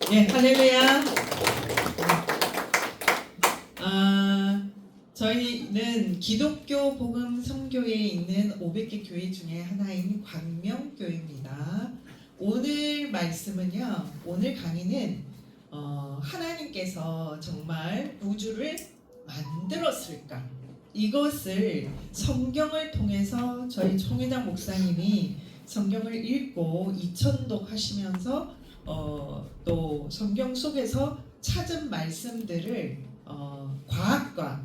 예, 할렐루야. 저희는 기독교 복음 선교회에 있는 500개 교회 중에 하나인 광명교회입니다. 오늘 말씀은요, 오늘 강의는 하나님께서 정말 우주를 만들었을까? 이것을 성경을 통해서 저희 총회장 목사님이 성경을 읽고 이천독 하시면서 또 성경 속에서 찾은 말씀들을 과학과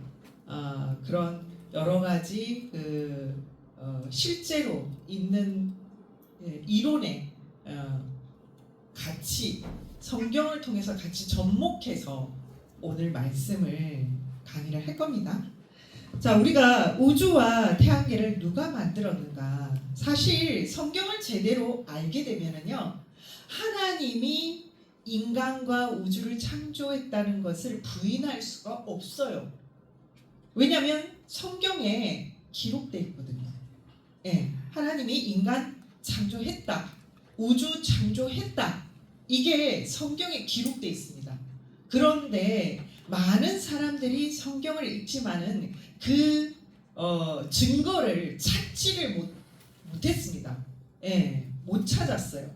그런 여러 가지 실제로 있는 이론에 같이 성경을 통해서 같이 접목해서 오늘 말씀을 강의를 할 겁니다. 자, 우리가 우주와 태양계를 누가 만들었는가? 사실 성경을 제대로 알게 되면은요, 하나님이 인간과 우주를 창조했다는 것을 부인할 수가 없어요. 왜냐하면 성경에 기록되어 있거든요. 예, 하나님이 인간 창조했다, 우주 창조했다, 이게 성경에 기록되어 있습니다. 그런데 많은 사람들이 성경을 읽지만은 그 증거를 찾지를 못했습니다. 예, 못 찾았어요.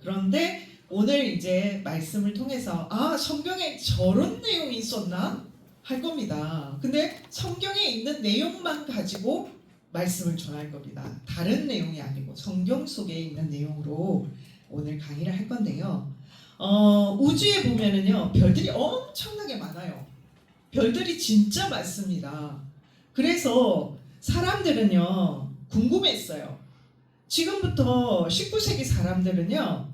그런데 오늘 이제 말씀을 통해서 성경에 저런 내용이 있었나? 할 겁니다. 근데 성경에 있는 내용만 가지고 말씀을 전할 겁니다. 다른 내용이 아니고 성경 속에 있는 내용으로 오늘 강의를 할 건데요. 우주에 보면은요, 별들이 엄청나게 많아요. 별들이 진짜 많습니다. 그래서 사람들은요, 궁금했어요. 지금부터 19세기 사람들은요,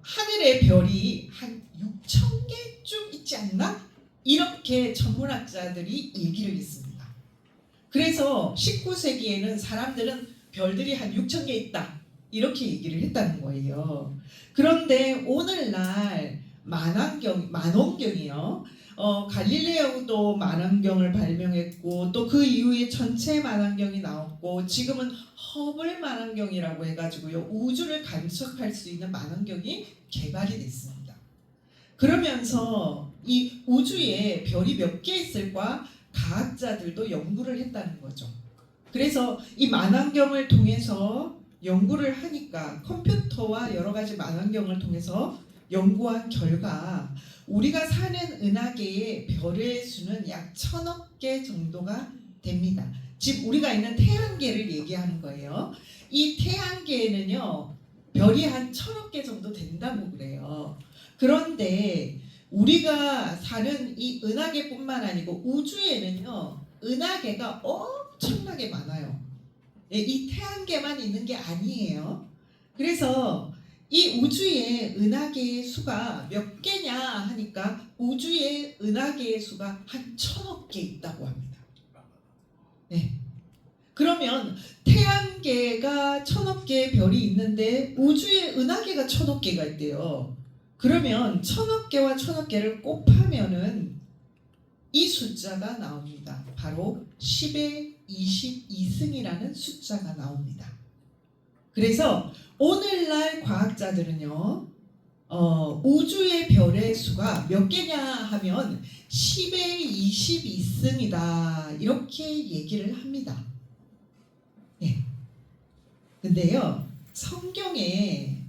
하늘에 별이 한 6천 개쯤 있지 않나? 이렇게 천문학자들이 얘기를 했습니다. 그래서 19세기에는 사람들은 별들이 한 6천 개 있다, 이렇게 얘기를 했다는 거예요. 그런데 오늘날 만원경이요. 갈릴레오도 만원경을 발명했고, 또 그 이후에 전체 만원경이 나왔고, 지금은 허블 만원경이라고 해가지고요, 우주를 관측할 수 있는 만원경이 개발이 됐습니다. 그러면서 이 우주에 별이 몇 개 있을까 과학자들도 연구를 했다는 거죠. 그래서 이 만원경을 통해서 연구를 하니까, 컴퓨터와 여러 가지 만원경을 통해서 연구한 결과 우리가 사는 은하계의 별의 수는 약 1000억 개 정도가 됩니다. 즉 우리가 있는 태양계를 얘기하는 거예요. 이 태양계에는요, 별이 한 1000억 개 정도 된다고 그래요. 그런데 우리가 사는 이 은하계뿐만 아니고 우주에는요, 은하계가 엄청나게 많아요. 이 태양계만 있는 게 아니에요. 그래서 이 우주의 은하계의 수가 몇 개냐 하니까 우주의 은하계의 수가 한 1000억 개 있다고 합니다. 네. 그러면 태양계가 1000억 개의 별이 있는데 우주의 은하계가 1000억 개가 있대요. 그러면 1000억 개와 1000억 개를 곱하면은 이 숫자가 나옵니다. 바로 10의 22승이라는 숫자가 나옵니다. 그래서 오늘날 과학자들은요, 우주의 별의 수가 몇 개냐 하면 10의 22승이다, 이렇게 얘기를 합니다. 네. 근데요, 성경에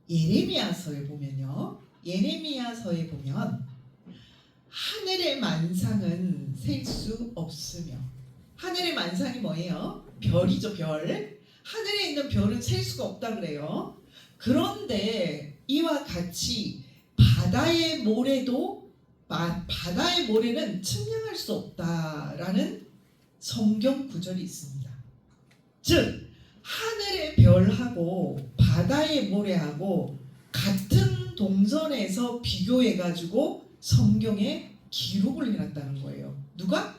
예레미야서에 보면요, 예레미야서에 보면 하늘의 만상은 셀 수 없으며, 하늘의 만상이 뭐예요? 별이죠, 별. 하늘에 있는 별은 셀 수가 없다 그래요. 그런데 이와 같이 바다의 모래도 바다의 모래는 측량할 수 없다라는 성경 구절이 있습니다. 즉 하늘의 별하고 바다의 모래하고 같은 동선에서 비교해가지고 성경에 기록을 해놨다는 거예요. 누가?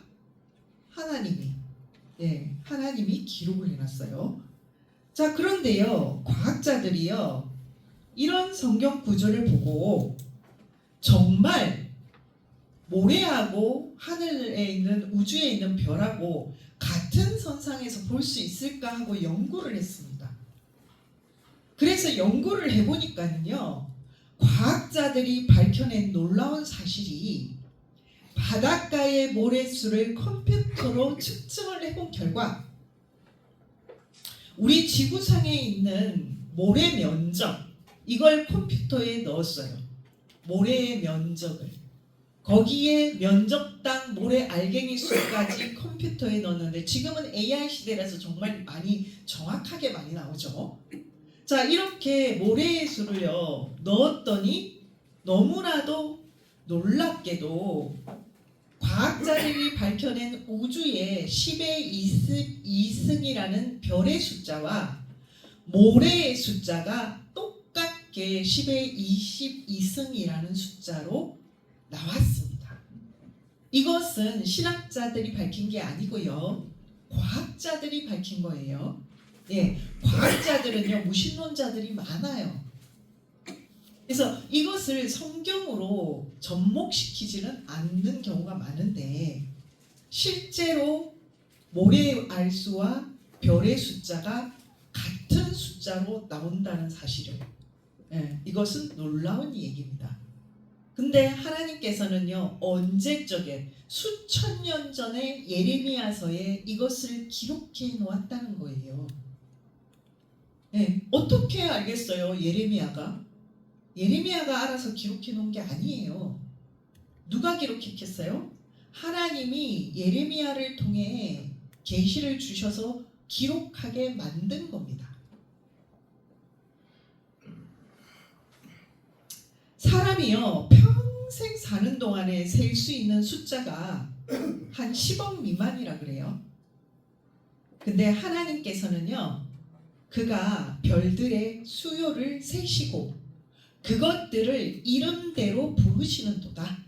하나님이. 네, 하나님이 기록을 해놨어요. 자, 그런데요, 과학자들이요, 이런 성경 구절을 보고 정말 모래하고 하늘에 있는 우주에 있는 별하고 같은 선상에서 볼 수 있을까 하고 연구를 했습니다. 그래서 연구를 해보니까는요, 과학자들이 밝혀낸 놀라운 사실이 바닷가의 모래수를 컴퓨터로 측정을 해본 결과 우리 지구상에 있는 모래 면적, 이걸 컴퓨터에 넣었어요. 모래의 면적을. 거기에 면적당 모래 알갱이 수까지 컴퓨터에 넣었는데, 지금은 AI 시대라서 정말 많이 정확하게 많이 나오죠. 자, 이렇게 모래의 수를요 넣었더니 너무나도 놀랍게도 과학자들이 밝혀낸 우주의 10의 22승이라는 별의 숫자와 모래의 숫자가 똑같게 10의 22승이라는 숫자로 나왔습니다. 이것은 신학자들이 밝힌 게 아니고요, 과학자들이 밝힌 거예요. 예, 과학자들은요 무신론자들이 많아요. 그래서 이것을 성경으로 접목시키지는 않는 경우가 많은데, 실제로 모래의 알수와 별의 숫자가 같은 숫자로 나온다는 사실을, 예, 이것은 놀라운 얘기입니다. 근데 하나님께서는요 언제적에 수천 년 전에 예레미야서에 이것을 기록해 놓았다는 거예요. 예, 어떻게 알겠어요? 예레미야가 알아서 기록해 놓은 게 아니에요. 누가 기록했겠어요? 하나님이 예레미야를 통해 계시를 주셔서 기록하게 만든 겁니다. 사람이요 평생 사는 동안에 셀 수 있는 숫자가 한 10억 미만이라 그래요. 근데 하나님께서는요 그가 별들의 수요를 세시고 그것들을 이름대로 부르시는도다.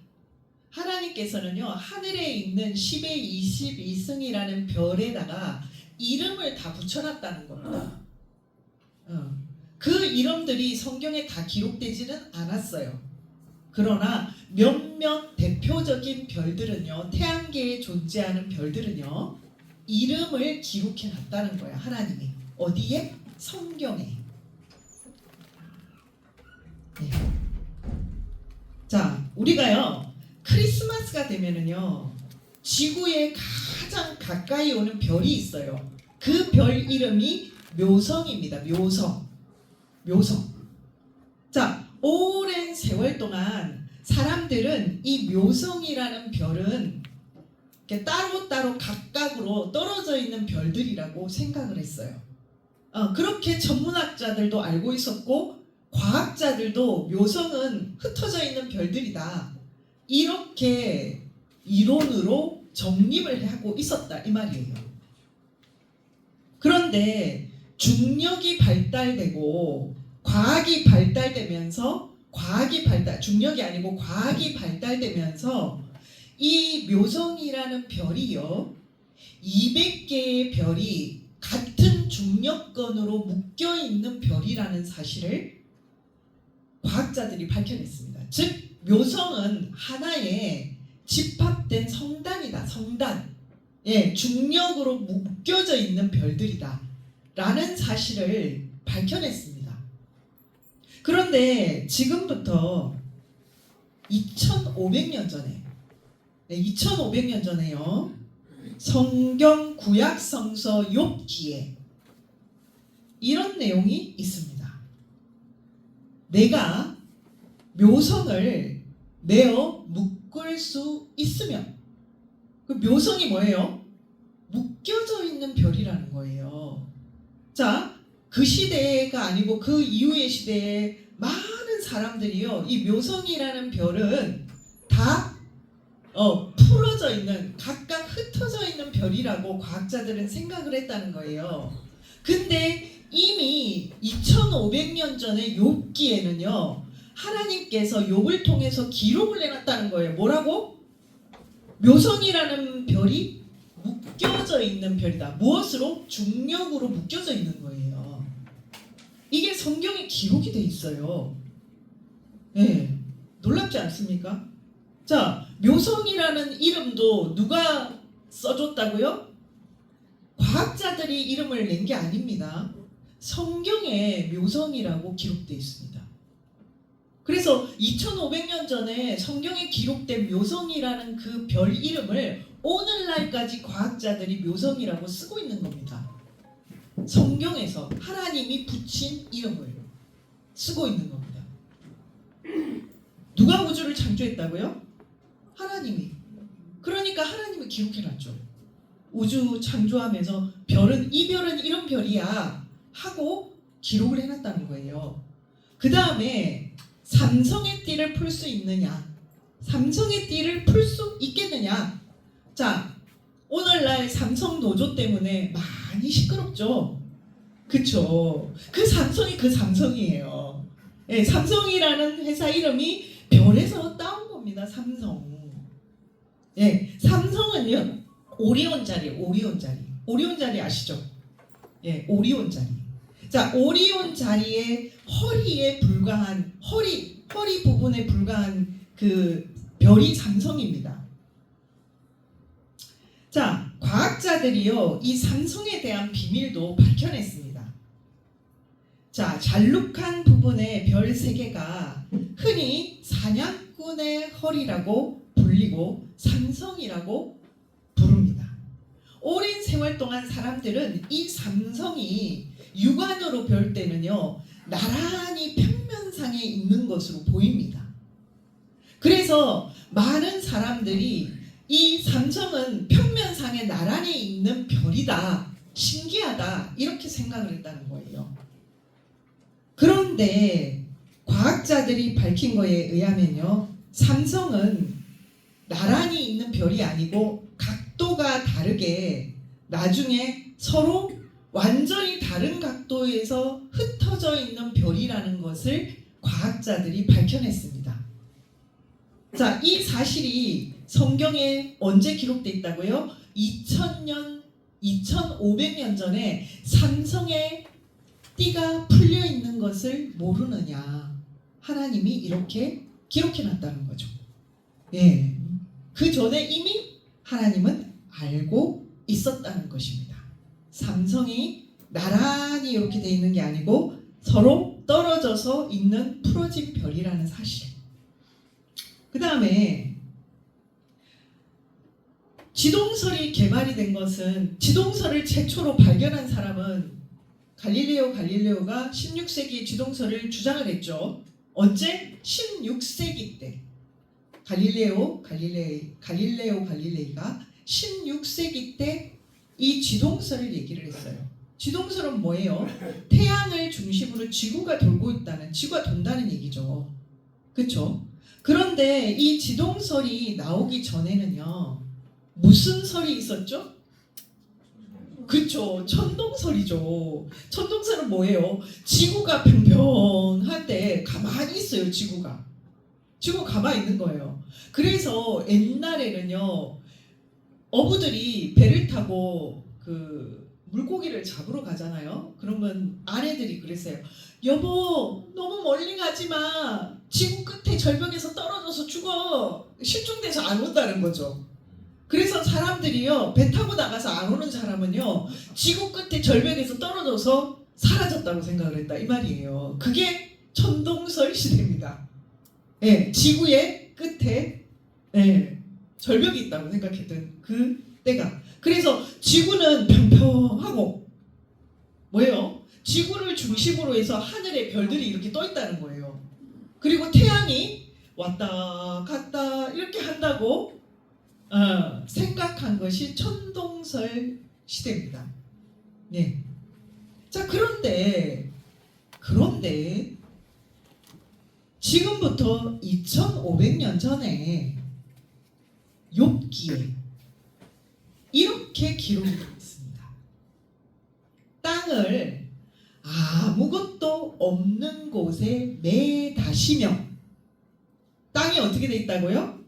하나님께서는요 하늘에 있는 10의 22승이라는 별에다가 이름을 다 붙여놨다는 겁니다. 그 이름들이 성경에 다 기록되지는 않았어요. 그러나 몇몇 대표적인 별들은요, 태양계에 존재하는 별들은요 이름을 기록해 놨다는 거야. 하나님이 어디에? 성경에. 네. 자, 우리가요 크리스마스가 되면은요 지구에 가장 가까이 오는 별이 있어요. 그 별 이름이 묘성입니다. 묘성. 자, 오랜 세월 동안 사람들은 이 묘성이라는 별은 따로따로 각각으로 떨어져 있는 별들이라고 생각을 했어요. 그렇게 천문학자들도 알고 있었고 과학자들도 묘성은 흩어져 있는 별들이다, 이렇게 이론으로 정립을 하고 있었다 이 말이에요. 그런데 중력이 발달되고 과학이 발달되면서 중력이 아니고 과학이 발달되면서 이 묘성이라는 별이요 200개의 별이 같은 중력권으로 묶여 있는 별이라는 사실을 과학자들이 밝혀냈습니다. 즉 묘성은 하나의 집합된 성단이다. 성단. 예, 중력으로 묶여져 있는 별들이다 라는 사실을 밝혀냈습니다. 그런데 지금부터 2500년 전에 2500년 전에요 성경 구약 성서 욥기에 이런 내용이 있습니다. 내가 묘성을 내어 묶을 수 있으면, 그 묘성이 뭐예요? 묶여져 있는 별이라는 거예요. 자, 그 시대가 아니고 그 이후의 시대에 많은 사람들이요 이 묘성이라는 별은 다 풀어져 있는, 각각 흩어져 있는 별이라고 과학자들은 생각을 했다는 거예요. 근데 이미 2500년 전에 욥기에는요 하나님께서 욥을 통해서 기록을 해놨다는 거예요. 뭐라고? 묘성이라는 별이 묶여져 있는 별이다. 무엇으로? 중력으로 묶여져 있는 거예요. 이게 성경에 기록이 돼 있어요. 네, 놀랍지 않습니까? 자, 묘성이라는 이름도 누가 써줬다고요? 과학자들이 이름을 낸 게 아닙니다. 성경에 묘성이라고 기록되어 있습니다. 그래서 2500년 전에 성경에 기록된 묘성이라는 그 별 이름을 오늘날까지 과학자들이 묘성이라고 쓰고 있는 겁니다. 성경에서 하나님이 붙인 이름을 쓰고 있는 겁니다. 누가 우주를 창조했다고요? 하나님이. 그러니까 하나님이 기록해놨죠. 우주 창조하면서 별은 이 별은 이런 별이야 하고 기록을 해놨다는 거예요. 그 다음에 삼성의 띠를 풀 수 있느냐, 삼성의 띠를 풀 수 있겠느냐. 자, 오늘날 삼성 노조 때문에 많이 시끄럽죠. 그쵸? 그 삼성이 그 삼성이에요. 예, 삼성이라는 회사 이름이 별에서 따온 겁니다. 삼성. 예, 삼성은요 오리온 자리, 오리온 자리, 오리온 자리 아시죠? 예, 오리온 자리. 자, 오리온 자리의 허리에 불과한 허리 부분에 불과한 그 별이 삼성입니다. 자, 과학자들이요 이 삼성에 대한 비밀도 밝혀냈습니다. 자, 잘룩한 부분의 별 3개가 흔히 사냥꾼의 허리라고 불리고 삼성이라고 부릅니다. 오랜 세월 동안 사람들은 이 삼성이 육안으로 볼 때는요 나란히 평면상에 있는 것으로 보입니다. 그래서 많은 사람들이 이 삼성은 평면상에 나란히 있는 별이다, 신기하다 이렇게 생각을 했다는 거예요. 그런데 과학자들이 밝힌 거에 의하면요 삼성은 나란히 있는 별이 아니고 각도가 다르게 나중에 서로 완전히 다른 각도에서 흩어져 있는 별이라는 것을 과학자들이 밝혀냈습니다. 자, 이 사실이 성경에 언제 기록되어 있다고요? 2500년 전에 삼성의 띠가 풀려 있는 것을 모르느냐. 하나님이 이렇게 기록해놨다는 거죠. 예. 그 전에 이미 하나님은 알고 있었다는 것입니다. 삼성이 나란히 이렇게 돼 있는 게 아니고 서로 떨어져서 있는 풀어진 별이라는 사실. 그 다음에 지동설이 개발이 된 것은, 지동설을 최초로 발견한 사람은 갈릴레오가 16세기에 지동설을 주장을 했죠. 언제? 16세기 때. 갈릴레오 갈릴레이가 16세기 때 이 지동설을 얘기를 했어요. 지동설은 뭐예요? 태양을 중심으로 지구가 돌고 있다는, 지구가 돈다는 얘기죠. 그렇죠? 그런데 이 지동설이 나오기 전에는요 무슨 설이 있었죠? 그쵸, 천동설이죠. 천동설은 뭐예요? 지구가 평평한데 가만히 있어요. 지구가 가만히 있는 거예요. 그래서 옛날에는요 어부들이 배를 타고 그 물고기를 잡으러 가잖아요. 그러면 아내들이 그랬어요. 여보, 너무 멀리 가지 마. 지구 끝에 절벽에서 떨어져서 죽어. 실종돼서 안 온다는 거죠. 그래서 사람들이요 배 타고 나가서 안 오는 사람은요 지구 끝에 절벽에서 떨어져서 사라졌다고 생각을 했다 이 말이에요. 그게 천동설 시대입니다. 예, 지구의 끝에 절벽이 있다고 생각했던 그 때가. 그래서 지구는 평평하고 뭐예요? 지구를 중심으로 해서 하늘에 별들이 이렇게 떠 있다는 거예요. 그리고 태양이 왔다 갔다 이렇게 한다고 생각한 것이 천동설 시대입니다. 네. 자, 그런데 지금부터 2500년 전에 욥기에 이렇게 기록이 되어 있습니다. 땅을 아무것도 없는 곳에 매다시며, 땅이 어떻게 되어 있다고요?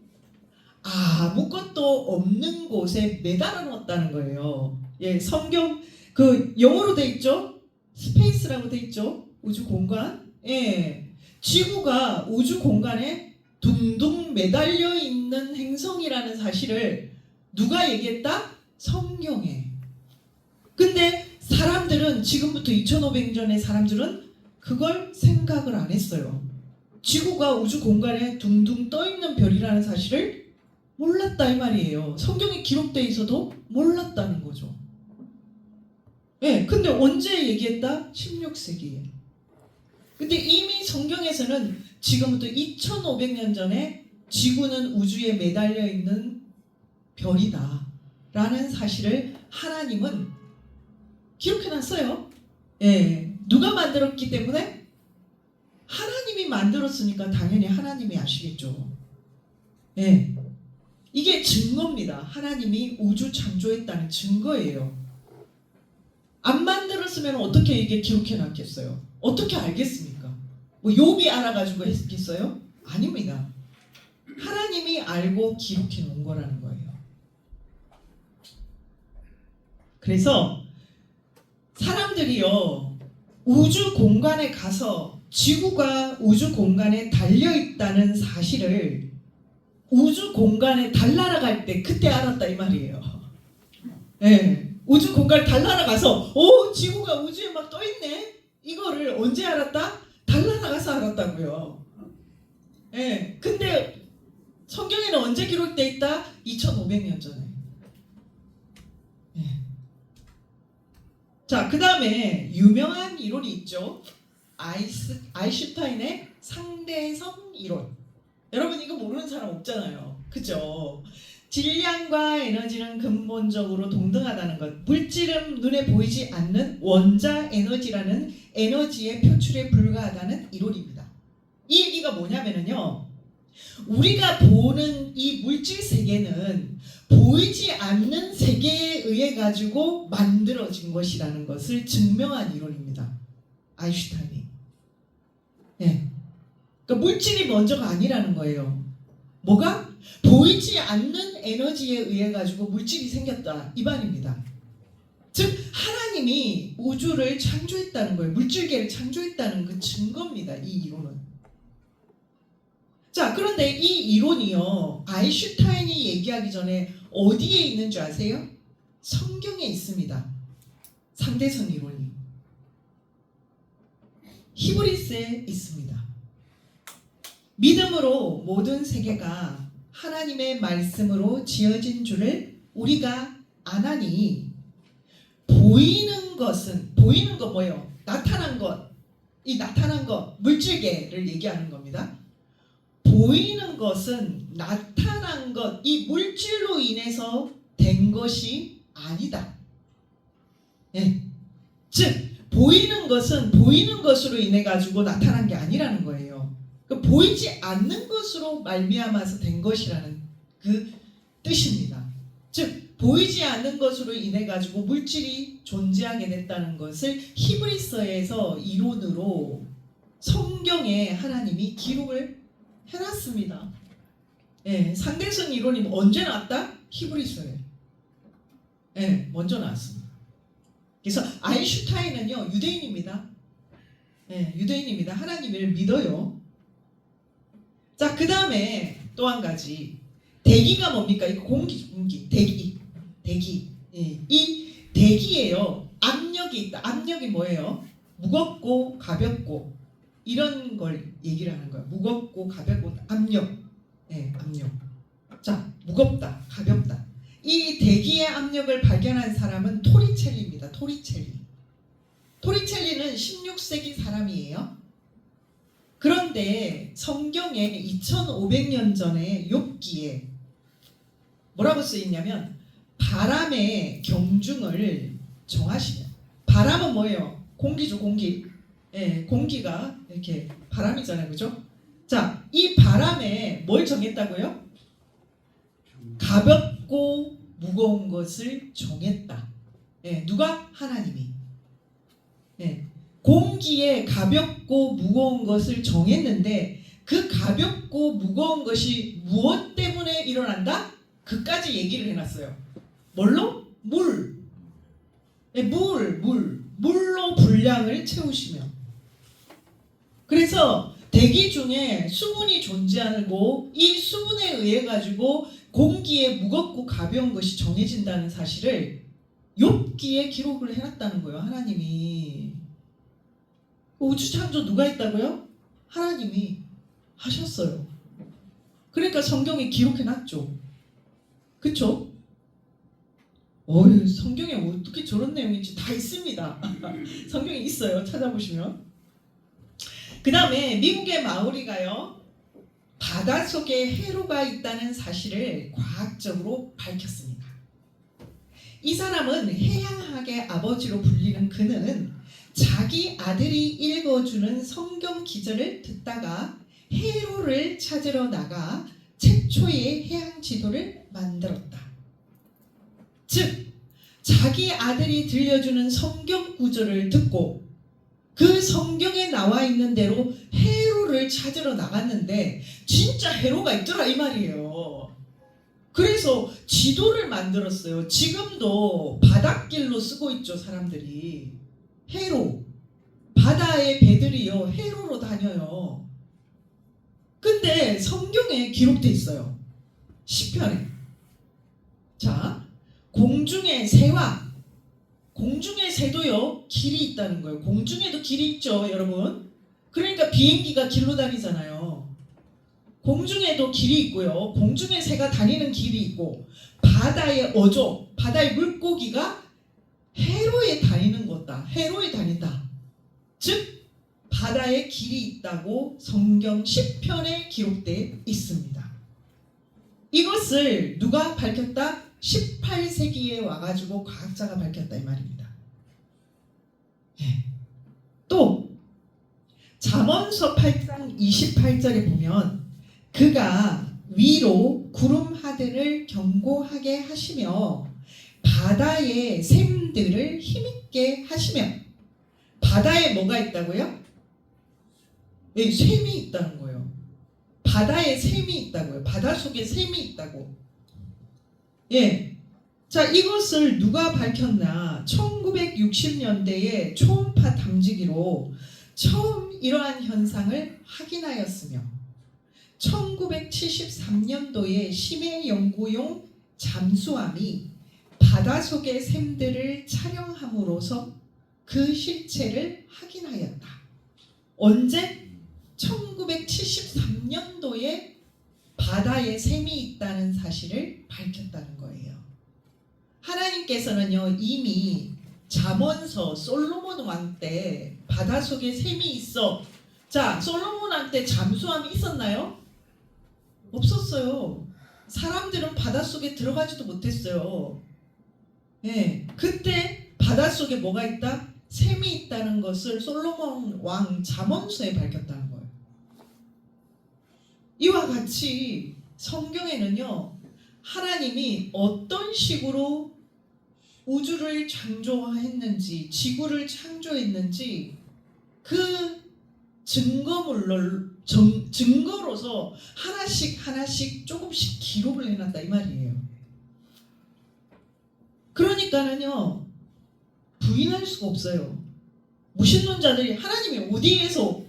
아무것도 없는 곳에 매달아 놓았다는 거예요. 예, 성경 그 영어로 돼 있죠? 스페이스라고 돼 있죠? 우주 공간. 예. 지구가 우주 공간에 둥둥 매달려 있는 행성이라는 사실을 누가 얘기했다? 성경에. 근데 사람들은 지금부터 2500년의 사람들은 그걸 생각을 안 했어요. 지구가 우주 공간에 둥둥 떠 있는 별이라는 사실을 몰랐다 이 말이에요. 성경에 기록되어 있어도 몰랐다는 거죠. 예, 근데 언제 얘기했다? 16세기에. 근데 이미 성경에서는 지금부터 2500년 전에 지구는 우주에 매달려 있는 별이다 라는 사실을 하나님은 기록해놨어요. 예, 누가 만들었기 때문에? 하나님이 만들었으니까 당연히 하나님이 아시겠죠. 예, 이게 증거입니다. 하나님이 우주 창조했다는 증거예요. 안 만들었으면 어떻게 이게 기록해놨겠어요? 어떻게 알겠습니까? 뭐 욥이 알아가지고 했겠어요? 아닙니다. 하나님이 알고 기록해 놓은 거라는 거예요. 그래서 사람들이요, 우주 공간에 가서 지구가 우주 공간에 달려 있다는 사실을 우주 공간에 달나라갈 때 그때 알았다 이 말이에요. 네, 우주 공간에 달나라가서 오, 지구가 우주에 막 떠 있네. 이거를 언제 알았다? 달나라가서 알았다고요. 네, 근데 성경에는 언제 기록돼 있다? 2500년 전에. 네. 자, 그 다음에 유명한 이론이 있죠. 아인슈타인의 상대성 이론. 여러분 이거 모르는 사람 없잖아요. 그죠? 질량과 에너지는 근본적으로 동등하다는 것. 물질은 눈에 보이지 않는 원자 에너지라는 에너지의 표출에 불과하다는 이론입니다. 이 얘기가 뭐냐면요, 우리가 보는 이 물질 세계는 보이지 않는 세계에 의해 가지고 만들어진 것이라는 것을 증명한 이론입니다. 아인슈타인이. 예. 그러니까 물질이 먼저가 아니라는 거예요. 뭐가? 보이지 않는 에너지에 의해 가지고 물질이 생겼다 이 말입니다. 즉 하나님이 우주를 창조했다는 거예요. 물질계를 창조했다는 그 증거입니다. 이 이론은. 자, 그런데 이 이론이요, 아인슈타인이 얘기하기 전에 어디에 있는 줄 아세요? 성경에 있습니다. 상대성 이론이. 히브리스에 있습니다. 믿음으로 모든 세계가 하나님의 말씀으로 지어진 줄을 우리가 아나니, 보이는 것은, 보이는 거 뭐예요? 나타난 것, 이 나타난 것, 물질계를 얘기하는 겁니다. 보이는 것은 나타난 것, 이 물질로 인해서 된 것이 아니다. 예. 즉 보이는 것은 보이는 것으로 인해 가지고 나타난 게 아니라는 거예요. 그러니까 보이지 않는 것으로 말미암아서 된 것이라는 그 뜻입니다. 즉 보이지 않는 것으로 인해 가지고 물질이 존재하게 됐다는 것을 히브리서에서 이론으로 성경에 하나님이 기록을 해놨습니다. 예, 상대성 이론이 언제 나왔다? 히브리서에. 예, 먼저 나왔습니다. 그래서 아인슈타인은요, 유대인입니다. 예, 유대인입니다. 하나님을 믿어요. 자, 그 다음에 또 한 가지, 대기가 뭡니까? 이거 공기, 대기. 예, 이 대기에요, 압력이 있다. 압력이 뭐예요? 무겁고 가볍고 이런 걸 얘기를 하는 거예요. 무겁고 가볍고 압력. 예, 압력. 자, 무겁다, 가볍다. 이 대기의 압력을 발견한 사람은 토리첼리입니다. 토리첼리. 토리첼리는 16세기 사람이에요. 그런데 성경에 2500년 전에 욥기에 뭐라고 쓰였냐면 바람의 경중을 정하시면, 바람은 뭐예요? 공기죠, 공기. 예, 공기가 이렇게 바람이잖아요, 그죠? 자, 이 바람에 뭘 정했다고요? 가볍고 무거운 것을 정했다. 예, 누가? 하나님이. 예, 공기에 가볍고 무거운 것을 정했는데 그 가볍고 무거운 것이 무엇 때문에 일어난다? 그까지 얘기를 해놨어요. 뭘로? 물. 예, 물로 분량을 채우시면. 그래서 대기 중에 수분이 존재하고 이 수분에 의해 가지고 공기에 무겁고 가벼운 것이 정해진다는 사실을 욥기에 기록을 해놨다는 거예요. 하나님이. 우주 창조 누가 했다고요? 하나님이 하셨어요. 그러니까 성경에 기록해놨죠. 그쵸? 성경에 어떻게 저런 내용인지 다 있습니다. 성경에 있어요. 찾아보시면. 그 다음에 미국의 마오리가요, 바닷속에 해로가 있다는 사실을 과학적으로 밝혔습니다. 이 사람은 해양학의 아버지로 불리는 그는 자기 아들이 읽어주는 성경 기절을 듣다가 해로를 찾으러 나가 최초의 해양 지도를 만들었다. 즉, 자기 아들이 들려주는 성경 구절을 듣고 그 성경에 나와 있는 대로 해로를 찾으러 나갔는데 진짜 해로가 있더라 이 말이에요. 그래서 지도를 만들었어요. 지금도 바닷길로 쓰고 있죠, 사람들이. 해로. 바다의 배들이요, 해로로 다녀요. 근데 성경에 기록돼 있어요. 시편에. 자, 공중의 새와, 공중의 새도요 길이 있다는 거예요. 공중에도 길이 있죠, 여러분. 그러니까 비행기가 길로 다니잖아요. 공중에도 길이 있고요, 공중의 새가 다니는 길이 있고, 바다의 어족, 바다의 물고기가 해로에 다니는 거다. 해로에 다닌다. 즉 바다에 길이 있다고 성경 시편에 기록되어 있습니다. 이것을 누가 밝혔다? 18세기에 와가지고 과학자가 밝혔다 이 말입니다. 또 잠언서 8장 28절에 보면 그가 위로 구름 하늘을 견고하게 하시며 바다의 샘들을 힘있게 하시며. 바다에 뭐가 있다고요? 여기 샘이 있다는 거예요. 바다에 샘이 있다고요. 바다 속에 샘이 있다고. 예. 자, 이것을 누가 밝혔나? 1960년대에 초음파 탐지기로 처음 이러한 현상을 확인하였으며 1973년도에 심해 연구용 잠수함이 바닷속의 샘들을 촬영함으로써 그 실체를 확인하였다. 언제? 1973년도에 바다에 샘이 있다는 사실을 밝혔다는 거예요. 하나님께서는요 이미 잠언서 솔로몬 왕 때 바닷속에 샘이 있어. 자, 솔로몬 왕 때 잠수함이 있었나요? 없었어요. 사람들은 바닷속에 들어가지도 못했어요. 예, 그때 바닷속에 뭐가 있다? 샘이 있다는 것을 솔로몬 왕 잠언서에 밝혔다는 거예요. 이와 같이 성경에는요 하나님이 어떤 식으로 우주를 창조했는지, 지구를 창조했는지 그 증거로서 하나씩 조금씩 기록을 해놨다 이 말이에요. 그러니까는요 부인할 수가 없어요. 무신론자들이 하나님이 어디에서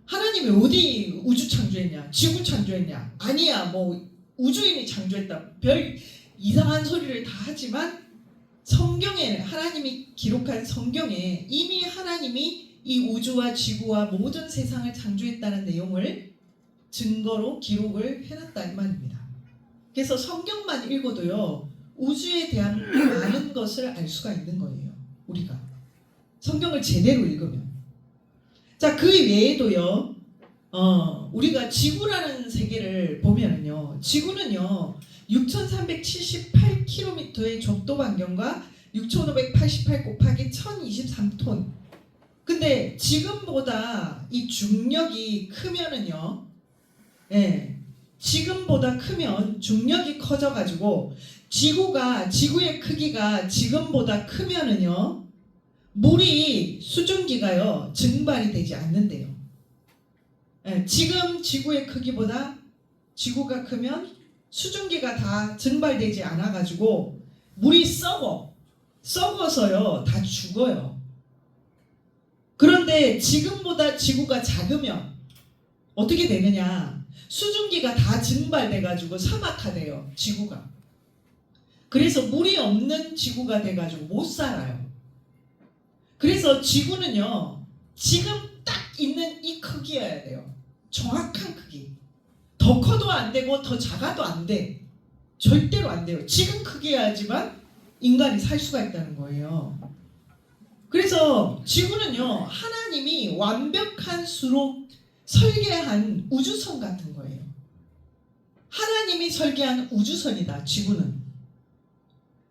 하나님이 어디 우주 창조했냐, 지구 창조했냐, 아니야 뭐 우주인이 창조했다, 별 이상한 소리를 다 하지만 성경에, 하나님이 기록한 성경에 이미 하나님이 이 우주와 지구와 모든 세상을 창조했다는 내용을 증거로 기록을 해놨다 이 말입니다. 그래서 성경만 읽어도요 우주에 대한 많은 것을 알 수가 있는 거예요. 우리가 성경을 제대로 읽으면. 자, 그 외에도요 우리가 지구라는 세계를 보면은요 지구는요 6,378km의 적도 반경과 6,588 곱하기 1,023톤. 근데 지금보다 이 중력이 크면은요, 예, 지금보다 크면 중력이 커져가지고 지구의 크기가 지금보다 크면은요, 물이 수증기가요 증발이 되지 않는데요. 예, 지금 지구의 크기보다 지구가 크면 수증기가 다 증발되지 않아가지고 물이 썩어서요 다 죽어요. 그런데 지금보다 지구가 작으면 어떻게 되느냐? 수증기가 다 증발돼가지고 사막화돼요, 지구가. 그래서 물이 없는 지구가 돼가지고 못 살아요. 그래서 지구는요, 지금 딱 있는 이 크기여야 돼요. 정확한 크기. 더 커도 안 되고 더 작아도 안 돼. 절대로 안 돼요. 지금 크기여야지만 인간이 살 수가 있다는 거예요. 그래서 지구는요, 하나님이 완벽한 수로 설계한 우주선 같은 거예요. 하나님이 설계한 우주선이다, 지구는.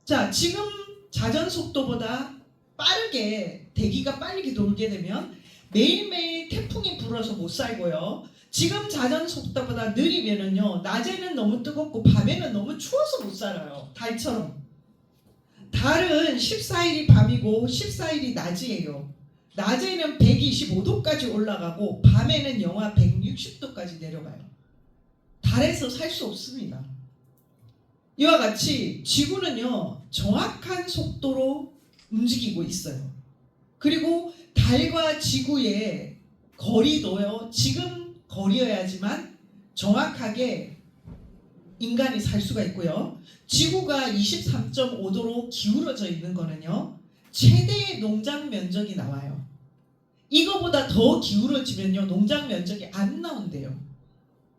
자, 지금 자전 속도보다 빠르게 대기가 빨리 돌게 되면 매일매일 태풍이 불어서 못 살고요. 지금 자전 속도보다 느리면은요, 낮에는 너무 뜨겁고 밤에는 너무 추워서 못 살아요. 달처럼. 달은 14일이 밤이고 14일이 낮이에요. 낮에는 125도까지 올라가고 밤에는 영하 160도까지 내려가요. 달에서 살 수 없습니다. 이와 같이 지구는요, 정확한 속도로 움직이고 있어요. 그리고 달과 지구의 거리도요, 지금 거리여야지만 정확하게 인간이 살 수가 있고요. 지구가 23.5도로 기울어져 있는 거는요, 최대의 농장 면적이 나와요. 이거보다 더 기울어지면요, 농장 면적이 안 나온대요.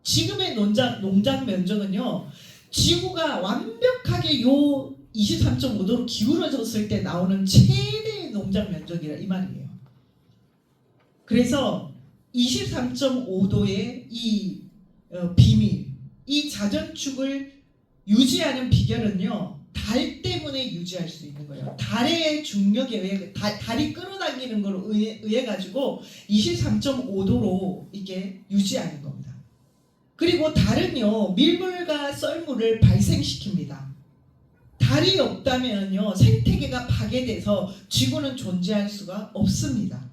지금의 농장 면적은요, 지구가 완벽하게 요 23.5도로 기울어졌을 때 나오는 최대의 농장 면적이라 이 말이에요. 그래서 23.5도의 이 비밀, 이 자전축을 유지하는 비결은요, 달 때문에 유지할 수 있는 거예요. 달의 중력에 의해, 달이 끌어당기는 걸로 의해 가지고 23.5도로 이게 유지하는 겁니다. 그리고 달은요, 밀물과 썰물을 발생시킵니다. 달이 없다면요, 생태계가 파괴돼서 지구는 존재할 수가 없습니다.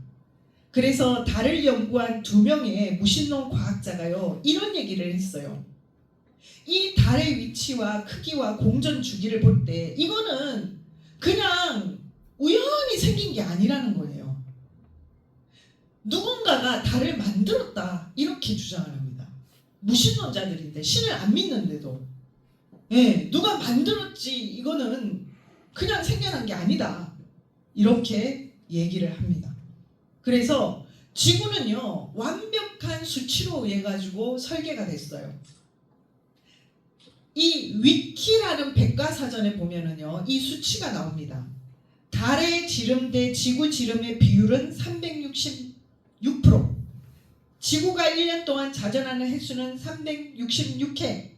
그래서 달을 연구한 2명의 무신론 과학자가요, 이런 얘기를 했어요. 이 달의 위치와 크기와 공전 주기를 볼 때 이거는 그냥 우연히 생긴 게 아니라는 거예요. 누군가가 달을 만들었다, 이렇게 주장을 합니다. 무신론자들인데, 신을 안 믿는데도. 예, 누가 만들었지, 이거는 그냥 생겨난 게 아니다, 이렇게 얘기를 합니다. 그래서 지구는요, 완벽한 수치로 의해 가지고 설계가 됐어요. 이 위키라는 백과사전에 보면은요, 이 수치가 나옵니다. 달의 지름 대 지구 지름의 비율은 366%. 지구가 1년 동안 자전하는 횟수는 366회.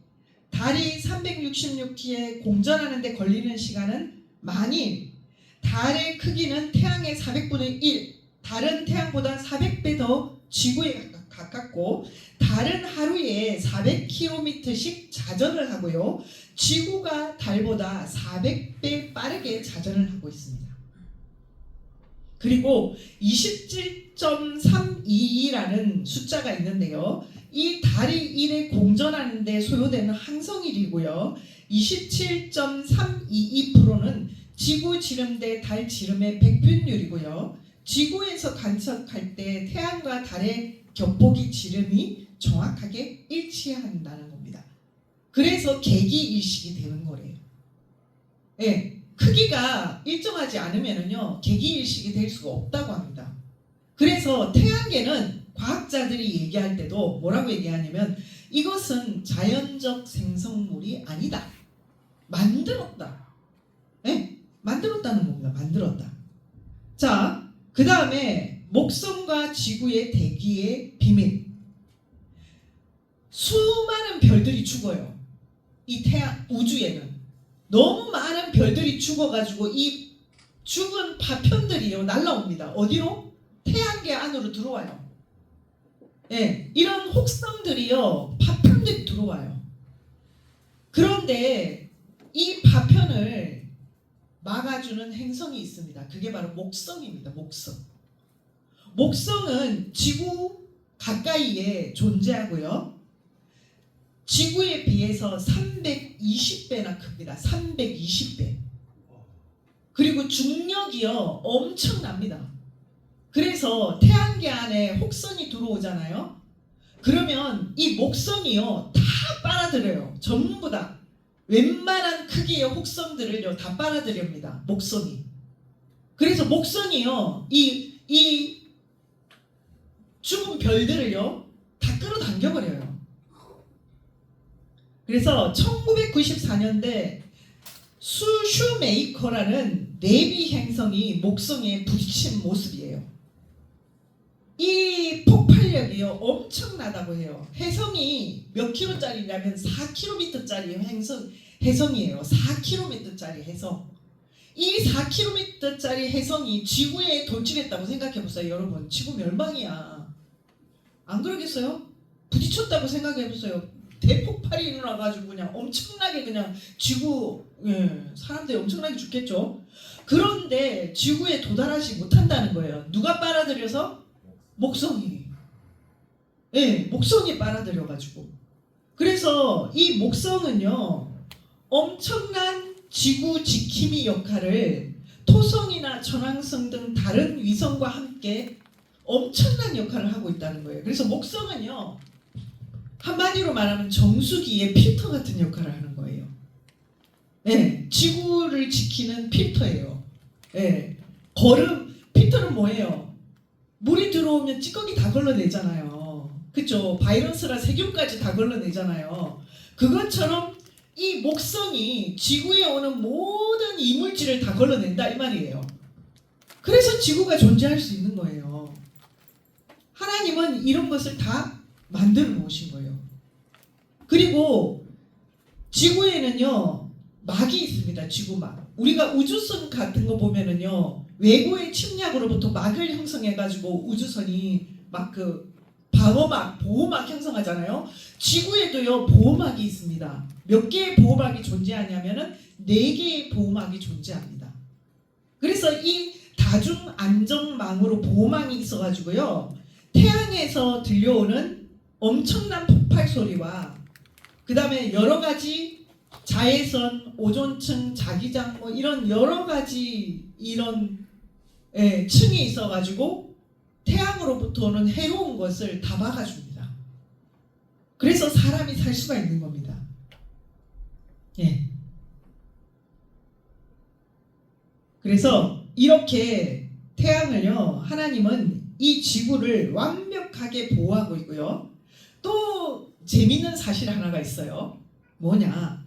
달이 366회에 공전하는 데 걸리는 시간은 만일. 달의 크기는 태양의 400분의 1. 달은 태양보다 400배 더 지구에 가깝고, 달은 하루에 400km씩 자전을 하고요, 지구가 달보다 400배 빠르게 자전을 하고 있습니다. 그리고 27.322라는 숫자가 있는데요, 이 달이 1에 공전하는 데 소요되는 항성일이고요, 27.322%는 지구 지름 대 달 지름의 백분율이고요, 지구에서 관측할 때 태양과 달의 겹보기 지름이 정확하게 일치한다는 겁니다. 그래서 개기일식이 되는 거래요. 예, 크기가 일정하지 않으면요, 개기일식이 될 수가 없다고 합니다. 그래서 태양계는 과학자들이 얘기할 때도 뭐라고 얘기하냐면, 이것은 자연적 생성물이 아니다, 만들었다. 예, 만들었다는 겁니다. 만들었다. 자, 그 다음에 목성과 지구의 대기의 비밀. 수많은 별들이 죽어요. 이 태양 우주에는 너무 많은 별들이 죽어가지고 이 죽은 파편들이요, 날라옵니다. 어디로? 태양계 안으로 들어와요. 예, 이런 혹성들이요, 파편들이 들어와요. 그런데 이 파편을 막아주는 행성이 있습니다. 그게 바로 목성입니다. 목성. 목성은 지구 가까이에 존재하고요, 지구에 비해서 320배나 큽니다. 320배. 그리고 중력이요, 엄청납니다. 그래서 태양계 안에 혹성이 들어오잖아요. 그러면 이 목성이요, 다 빨아들여요. 전부 다. 웬만한 크기의 혹성들을요 다 빨아들입니다. 목성이. 그래서 목성이요 이 죽은 별들을요 다 끌어당겨 버려요. 그래서 1994년대 슈메이커라는 내비 행성이 목성에 부딪힌 모습이에요. 이 폭발력이요 엄청나다고 해요. 해성이 몇 킬로짜리냐면 4km짜리 해성이에요. 4km짜리 해성. 이 4km짜리 해성이 지구에 돌진했다고 생각해보세요. 여러분, 지구 멸망이야. 안 그러겠어요? 부딪혔다고 생각해보세요. 대폭발이 일어나가지고 그냥 엄청나게 그냥 지구 사람들이 엄청나게 죽겠죠. 그런데 지구에 도달하지 못한다는 거예요. 누가 빨아들여서? 목성이. 목성이 빨아들여가지고. 그래서 이 목성은요 엄청난 지구 지킴이 역할을 토성이나 천왕성 등 다른 위성과 함께 엄청난 역할을 하고 있다는 거예요. 그래서 목성은요 한마디로 말하면 정수기의 필터 같은 역할을 하는 거예요. 지구를 지키는 필터예요. 필터는 뭐예요? 물이 들어오면 찌꺼기 다 걸러내잖아요. 그쵸? 바이러스나 세균까지 다 걸러내잖아요. 그것처럼 이 목성이 지구에 오는 모든 이물질을 다 걸러낸다 이 말이에요. 그래서 지구가 존재할 수 있는 거예요. 하나님은 이런 것을 다 만들어 놓으신 거예요. 그리고 지구에는요 막이 있습니다. 지구막. 우리가 우주선 같은 거 보면은요 외부의 침략으로부터 막을 형성해가지고 우주선이 막 그 방어막, 보호막 형성하잖아요. 지구에도요 보호막이 있습니다. 몇 개의 보호막이 존재하냐면은 4개의 보호막이 존재합니다. 그래서 이 다중 안정망으로 보호망이 있어가지고요 태양에서 들려오는 엄청난 폭발 소리와 그 다음에 여러 가지 자외선, 오존층, 자기장 뭐 이런 여러 가지 이런 층이 있어가지고 태양으로부터 오는 해로운 것을 다 막아줍니다. 그래서 사람이 살 수가 있는 겁니다. 그래서 이렇게 태양을요 하나님은 이 지구를 완벽하게 보호하고 있고요. 또 재밌는 사실 하나가 있어요. 뭐냐?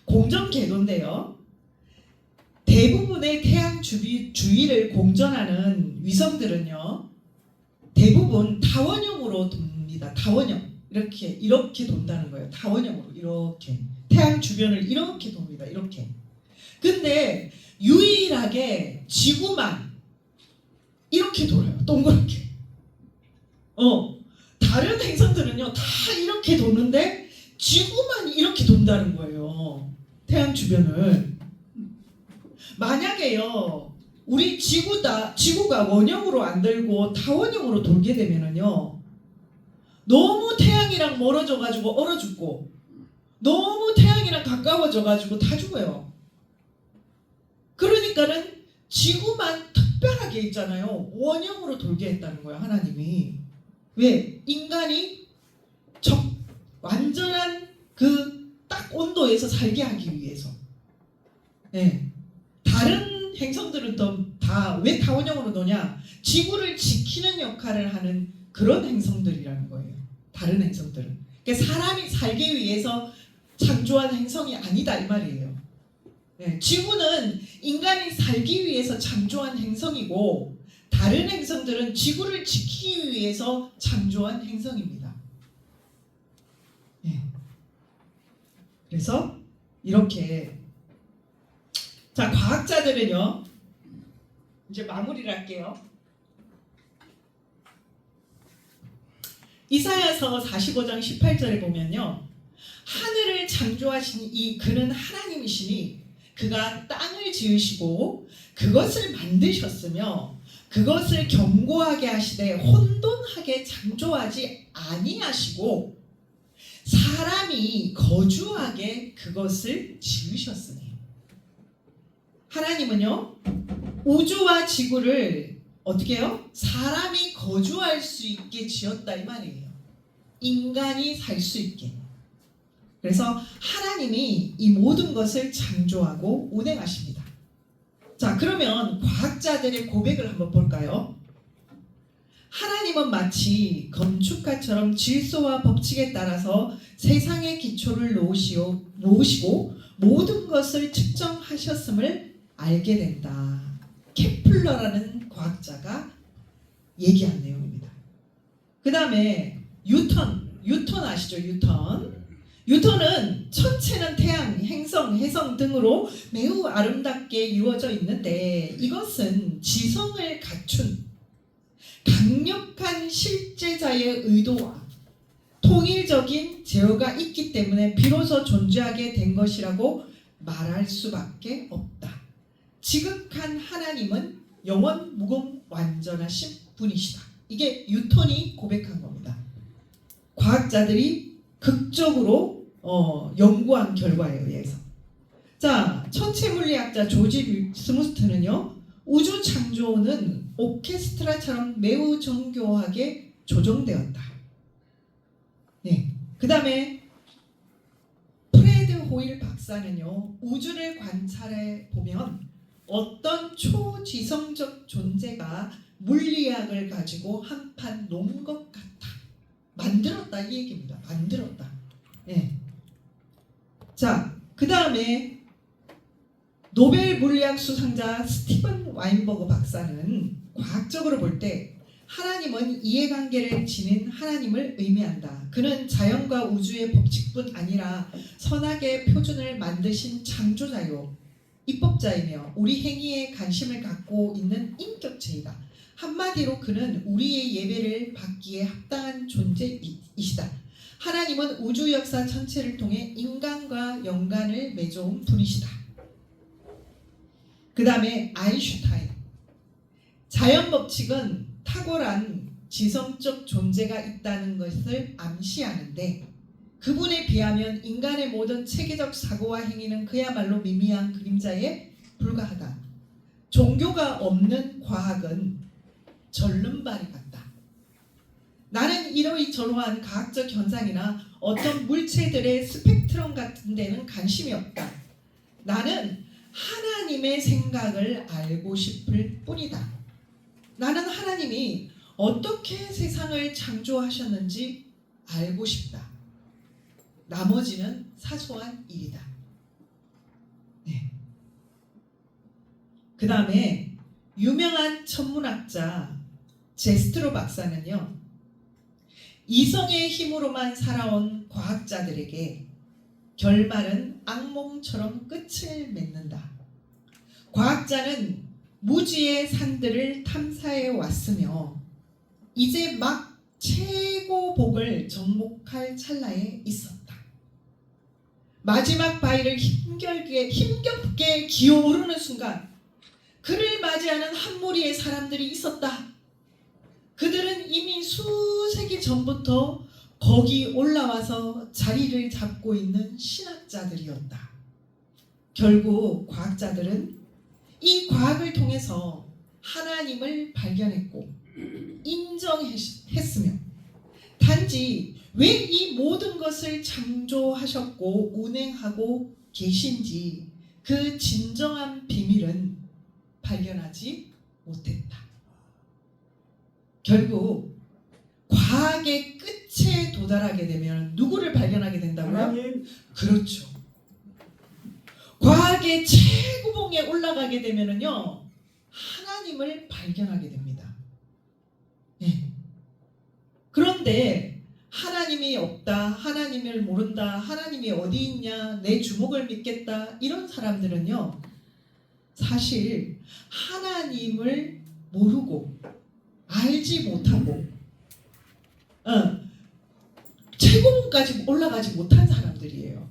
공전궤도인데요. 대부분의 태양 주위를 공전하는 위성들은요. 대부분 타원형으로 돕니다. 타원형. 이렇게 돈다는 거예요. 타원형으로 이렇게. 태양 주변을 이렇게 돕니다. 이렇게. 근데 유일하게 지구만 이렇게 돌아요. 동그랗게. 다른 행성들은요. 다 이렇게 도는데 지구만 이렇게 돈다는 거예요. 태양 주변을. 만약에요 우리 지구가 원형으로 안 돌고 타원형으로 돌게 되면은요 너무 태양이랑 멀어져 가지고 얼어 죽고 너무 태양이랑 가까워져 가지고 다 죽어요. 그러니까는 지구만 특별하게 있잖아요. 원형으로 돌게 했다는 거예요. 하나님이. 왜? 인간이 완전한 그 딱 온도에서 살게 하기 위해서. 다른 행성들은 다 왜 타원형으로 노냐? 지구를 지키는 역할을 하는 그런 행성들이라는 거예요. 다른 행성들은. 그러니까 사람이 살기 위해서 창조한 행성이 아니다 이 말이에요. 지구는 인간이 살기 위해서 창조한 행성이고 다른 행성들은 지구를 지키기 위해서 창조한 행성입니다. 그래서 이렇게 자, 과학자들은요 이제 마무리를 할게요. 이사야서 45장 18절에 보면요 하늘을 창조하신 그는 하나님이시니 그가 땅을 지으시고 그것을 만드셨으며 그것을 견고하게 하시되 혼돈하게 창조하지 아니하시고 사람이 거주하게 그것을 지으셨으니. 하나님은요 우주와 지구를 어떻게 해요? 사람이 거주할 수 있게 지었다 이 말이에요. 인간이 살 수 있게. 그래서 하나님이 이 모든 것을 창조하고 운행하십니다. 자, 그러면 과학자들의 고백을 한번 볼까요? 하나님은 마치 건축가처럼 질서와 법칙에 따라서 세상의 기초를 놓으시고 모든 것을 측정하셨음을 알게 된다. 케플러라는 과학자가 얘기한 내용입니다. 그 다음에 뉴턴 아시죠? 뉴턴은 천체는 태양, 행성, 혜성 등으로 매우 아름답게 이루어져 있는데 이것은 지성을 갖춘 강력한 실제자의 의도와 통일적인 제어가 있기 때문에 비로소 존재하게 된 것이라고 말할 수밖에 없다. 지극한 하나님은 영원 무공 완전하신 분이시다. 이게 뉴턴이 고백한 겁니다. 과학자들이 극적으로 연구한 결과에 의해서. 자, 천체 물리학자 조지 스무스트는요, 우주 창조는 오케스트라처럼 매우 정교하게 조정되었다. 네. 그 다음에 프레드 호일 박사는요, 우주를 관찰해 보면 어떤 초지성적 존재가 물리학을 가지고 한판 놓은 것 같아. 만들었다 이 얘기입니다. 만들었다. 네. 자, 그 다음에 노벨 물리학 수상자 스티븐 와인버그 박사는 과학적으로 볼 때 하나님은 이해관계를 지닌 하나님을 의미한다. 그는 자연과 우주의 법칙뿐 아니라 선악의 표준을 만드신 창조자요, 입법자이며 우리 행위에 관심을 갖고 있는 인격체이다. 한마디로 그는 우리의 예배를 받기에 합당한 존재이시다. 하나님은 우주 역사 전체를 통해 인간과 연관을 맺어온 분이시다. 그 다음에 아인슈타인. 자연 법칙은 탁월한 지성적 존재가 있다는 것을 암시하는데 그분에 비하면 인간의 모든 체계적 사고와 행위는 그야말로 미미한 그림자에 불과하다. 종교가 없는 과학은 절름발이 같다. 나는 이러이저러한 과학적 현상이나 어떤 물체들의 스펙트럼 같은 데는 관심이 없다. 나는 하나님의 생각을 알고 싶을 뿐이다. 나는 하나님이 어떻게 세상을 창조하셨는지 알고 싶다. 나머지는 사소한 일이다. 네. 그 다음에 유명한 천문학자 제스트로 박사는요, 이성의 힘으로만 살아온 과학자들에게 결말은 악몽처럼 끝을 맺는다. 과학자는 무지의 산들을 탐사해 왔으며 이제 막 최고복을 정복할 찰나에 있었다. 마지막 바위를 힘겹게 기어오르는 순간 그를 맞이하는 한 무리의 사람들이 있었다. 그들은 이미 수세기 전부터 거기 올라와서 자리를 잡고 있는 신학자들이었다. 결국 과학자들은 이 과학을 통해서 하나님을 발견했고 인정했으며 단지 왜 이 모든 것을 창조하셨고 운행하고 계신지 그 진정한 비밀은 발견하지 못했다. 결국 과학의 끝에 도달하게 되면 누구를 발견하게 된다고요? 하나님. 그렇죠. 과학의 최고봉에 올라가게 되면은요, 하나님을 발견하게 됩니다. 네. 그런데 하나님이 없다, 하나님을 모른다, 하나님이 어디 있냐, 내 주먹을 믿겠다, 이런 사람들은요, 사실 하나님을 모르고 알지 못하고 최고봉까지 올라가지 못한 사람들이에요.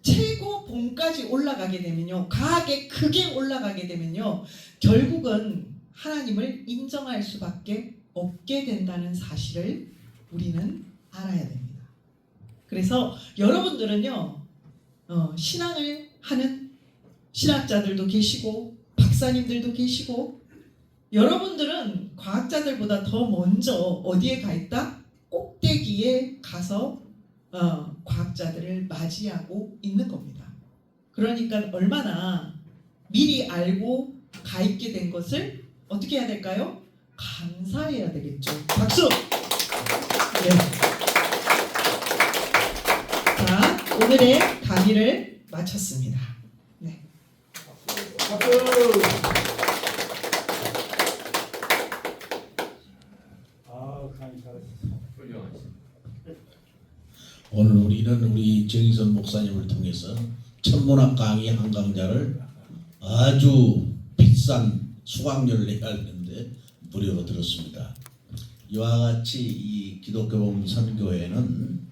최고봉까지 올라가게 되면요, 과학의 극에 올라가게 되면요, 결국은 하나님을 인정할 수밖에 없게 된다는 사실을 우리는 알아야 됩니다. 그래서 여러분들은요, 신앙을 하는 신학자들도 계시고 박사님들도 계시고, 여러분들은 과학자들보다 더 먼저 어디에 가 있다? 꼭대기에 가서 과학자들을 맞이하고 있는 겁니다. 그러니까 얼마나 미리 알고 가입게 된 것을 어떻게 해야 될까요? 감사해야 되겠죠. 박수! 네. 자, 오늘의 강의를 마쳤습니다. 네. 강의 잘하셨습니다. 오늘 우리는 우리 정희선 목사님을 통해서 천문학 강의 한 강좌를 아주 비싼 수강료를 내야 하는데 무료로 들었습니다. 이와 같이 이 기독교 선교회는